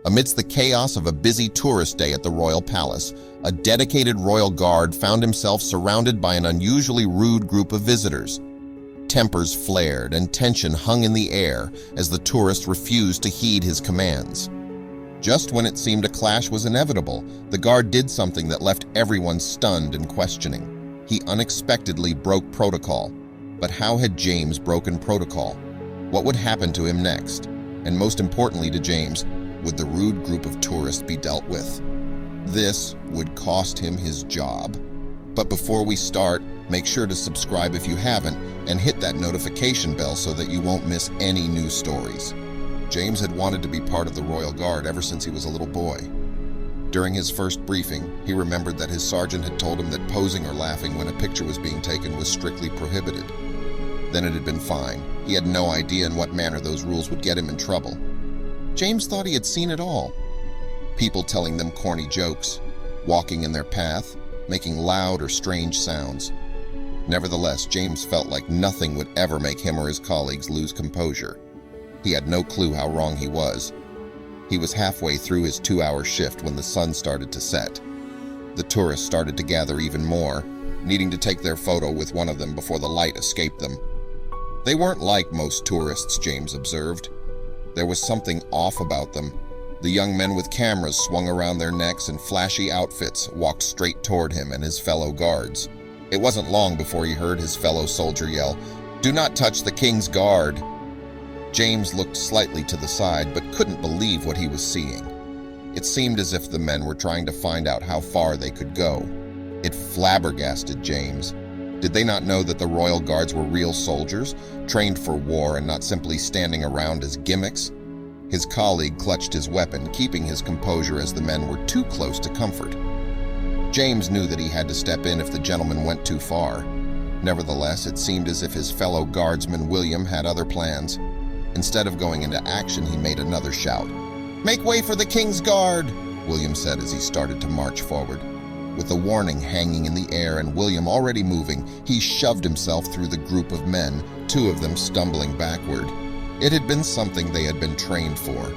Amidst the chaos of a busy tourist day at the royal palace, a dedicated royal guard found himself surrounded by an unusually rude group of visitors. Tempers flared and tension hung in the air as the tourist refused to heed his commands. Just when it seemed a clash was inevitable, the guard did something that left everyone stunned and questioning. He unexpectedly broke protocol. But how had James broken protocol? What would happen to him next? And most importantly to James, would the rude group of tourists be dealt with? This would cost him his job. But before we start, make sure to subscribe if you haven't and hit that notification bell so that you won't miss any new stories. James had wanted to be part of the Royal Guard ever since he was a little boy. During his first briefing, he remembered that his sergeant had told him that posing or laughing when a picture was being taken was strictly prohibited. Then it had been fine. He had no idea in what manner those rules would get him in trouble. James thought he had seen it all. People telling them corny jokes, walking in their path, making loud or strange sounds. Nevertheless, James felt like nothing would ever make him or his colleagues lose composure. He had no clue how wrong he was. He was halfway through his 2-hour shift when the sun started to set. The tourists started to gather even more, needing to take their photo with one of them before the light escaped them. They weren't like most tourists, James observed. There was something off about them. The young men with cameras swung around their necks and flashy outfits walked straight toward him and his fellow guards. It wasn't long before he heard his fellow soldier yell, "Do not touch the King's Guard!" James looked slightly to the side but couldn't believe what he was seeing. It seemed as if the men were trying to find out how far they could go. It flabbergasted James. Did they not know that the royal guards were real soldiers, trained for war and not simply standing around as gimmicks? His colleague clutched his weapon, keeping his composure as the men were too close to comfort. James knew that he had to step in if the gentleman went too far. Nevertheless, it seemed as if his fellow guardsman William had other plans. Instead of going into action, he made another shout. "Make way for the King's Guard!" William said as he started to march forward. With the warning hanging in the air and William already moving, he shoved himself through the group of men, 2 of them stumbling backward. It had been something they had been trained for.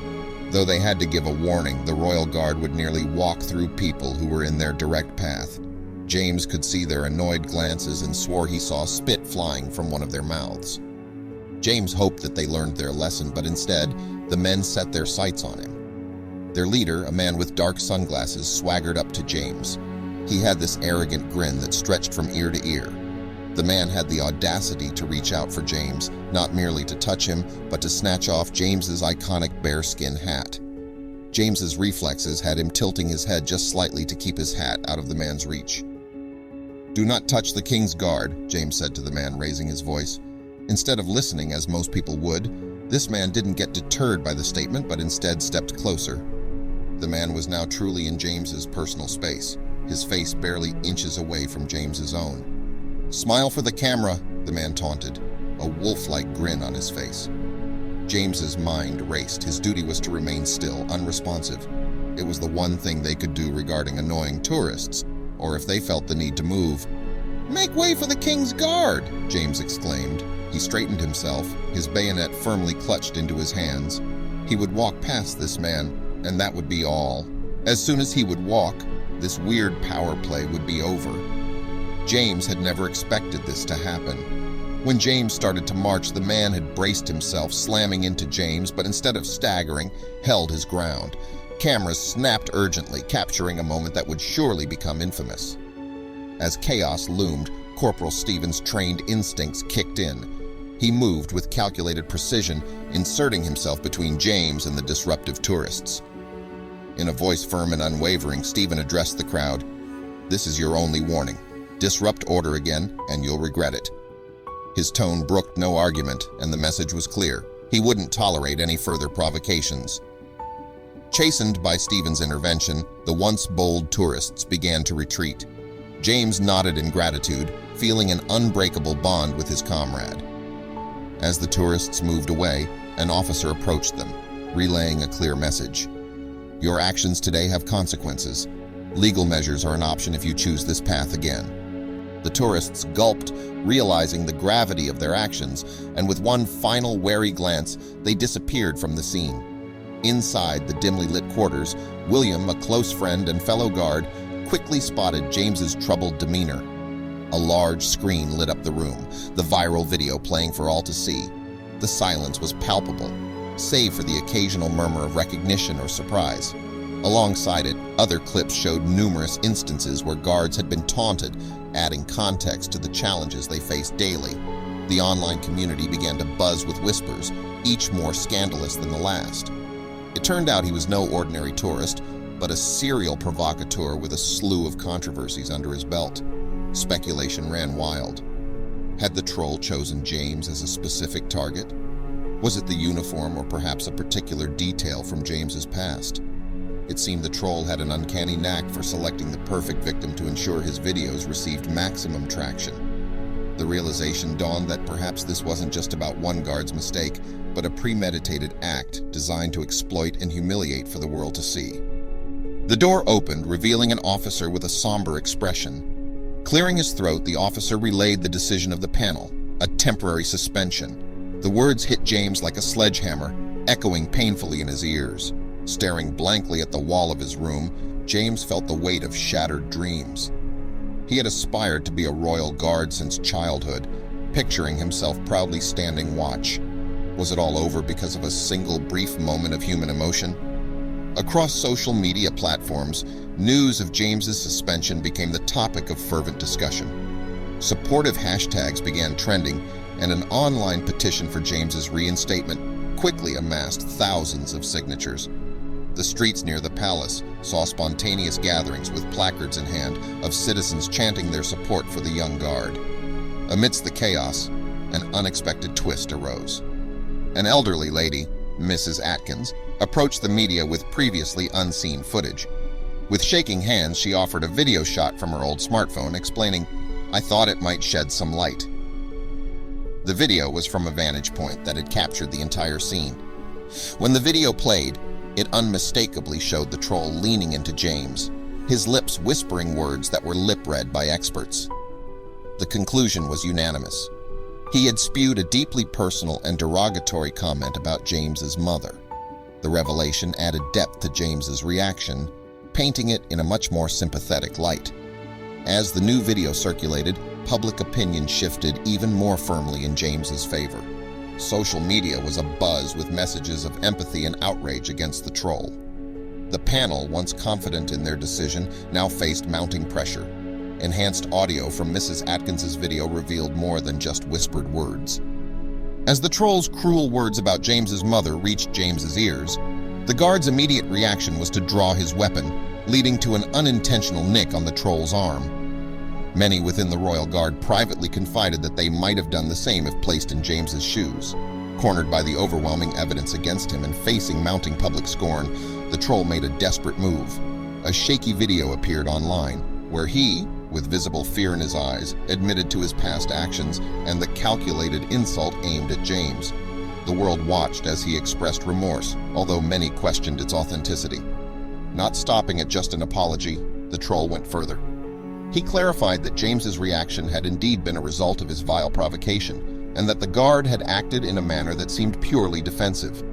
Though they had to give a warning, the Royal Guard would nearly walk through people who were in their direct path. James could see their annoyed glances and swore he saw spit flying from one of their mouths. James hoped that they learned their lesson, but instead, the men set their sights on him. Their leader, a man with dark sunglasses, swaggered up to James. He had this arrogant grin that stretched from ear to ear. The man had the audacity to reach out for James, not merely to touch him, but to snatch off James's iconic bearskin hat. James's reflexes had him tilting his head just slightly to keep his hat out of the man's reach. "Do not touch the King's Guard," James said to the man, raising his voice. Instead of listening, as most people would, this man didn't get deterred by the statement, but instead stepped closer. The man was now truly in James's personal space, his face barely inches away from James's own. "Smile for the camera," the man taunted, a wolf-like grin on his face. James's mind raced. His duty was to remain still, unresponsive. It was the one thing they could do regarding annoying tourists, or if they felt the need to move. "Make way for the King's Guard!" James exclaimed. He straightened himself, his bayonet firmly clutched into his hands. He would walk past this man, and that would be all. As soon as he would walk, this weird power play would be over. James had never expected this to happen. When James started to march, the man had braced himself, slamming into James, but instead of staggering, held his ground. Cameras snapped urgently, capturing a moment that would surely become infamous. As chaos loomed, Corporal Stevens' trained instincts kicked in. He moved with calculated precision, inserting himself between James and the disruptive tourists. In a voice firm and unwavering, Stephen addressed the crowd. "This is your only warning. Disrupt order again, and you'll regret it." His tone brooked no argument, and the message was clear. He wouldn't tolerate any further provocations. Chastened by Stephen's intervention, the once bold tourists began to retreat. James nodded in gratitude, feeling an unbreakable bond with his comrade. As the tourists moved away, an officer approached them, relaying a clear message. "Your actions today have consequences. Legal measures are an option if you choose this path again." The tourists gulped, realizing the gravity of their actions, and with one final wary glance, they disappeared from the scene. Inside the dimly lit quarters, William, a close friend and fellow guard, quickly spotted James's troubled demeanor. A large screen lit up the room, the viral video playing for all to see. The silence was palpable, save for the occasional murmur of recognition or surprise. Alongside it, other clips showed numerous instances where guards had been taunted, adding context to the challenges they faced daily. The online community began to buzz with whispers, each more scandalous than the last. It turned out he was no ordinary tourist, but a serial provocateur with a slew of controversies under his belt. Speculation ran wild. Had the troll chosen James as a specific target? Was it the uniform or perhaps a particular detail from James's past? It seemed the troll had an uncanny knack for selecting the perfect victim to ensure his videos received maximum traction. The realization dawned that perhaps this wasn't just about one guard's mistake, but a premeditated act designed to exploit and humiliate for the world to see. The door opened, revealing an officer with a somber expression. Clearing his throat, the officer relayed the decision of the panel, a temporary suspension. The words hit James like a sledgehammer, echoing painfully in his ears. Staring blankly at the wall of his room, James felt the weight of shattered dreams. He had aspired to be a royal guard since childhood, picturing himself proudly standing watch. Was it all over because of a single brief moment of human emotion? Across social media platforms, news of James's suspension became the topic of fervent discussion. Supportive hashtags began trending, and an online petition for James's reinstatement quickly amassed thousands of signatures. The streets near the palace saw spontaneous gatherings with placards in hand of citizens chanting their support for the young guard. Amidst the chaos, an unexpected twist arose. An elderly lady, Mrs. Atkins, approached the media with previously unseen footage. With shaking hands, she offered a video shot from her old smartphone explaining, "I thought it might shed some light." The video was from a vantage point that had captured the entire scene. When the video played, it unmistakably showed the troll leaning into James, his lips whispering words that were lip-read by experts. The conclusion was unanimous. He had spewed a deeply personal and derogatory comment about James's mother. The revelation added depth to James's reaction, painting it in a much more sympathetic light. As the new video circulated, public opinion shifted even more firmly in James's favor. Social media was abuzz with messages of empathy and outrage against the troll. The panel, once confident in their decision, now faced mounting pressure. Enhanced audio from Mrs. Atkins's video revealed more than just whispered words. As the troll's cruel words about James's mother reached James's ears, the guard's immediate reaction was to draw his weapon, leading to an unintentional nick on the troll's arm. Many within the Royal Guard privately confided that they might have done the same if placed in James's shoes. Cornered by the overwhelming evidence against him and facing mounting public scorn, the troll made a desperate move. A shaky video appeared online, where he, with visible fear in his eyes, admitted to his past actions and the calculated insult aimed at James. The world watched as he expressed remorse, although many questioned its authenticity. Not stopping at just an apology, the troll went further. He clarified that James's reaction had indeed been a result of his vile provocation, and that the guard had acted in a manner that seemed purely defensive.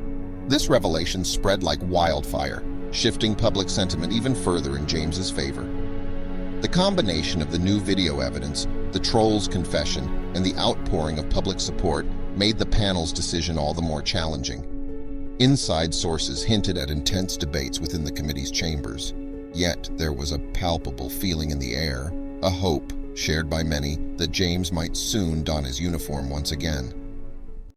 This revelation spread like wildfire, shifting public sentiment even further in James's favor. The combination of the new video evidence, the troll's confession, and the outpouring of public support made the panel's decision all the more challenging. Inside sources hinted at intense debates within the committee's chambers. Yet there was a palpable feeling in the air, a hope, shared by many, that James might soon don his uniform once again.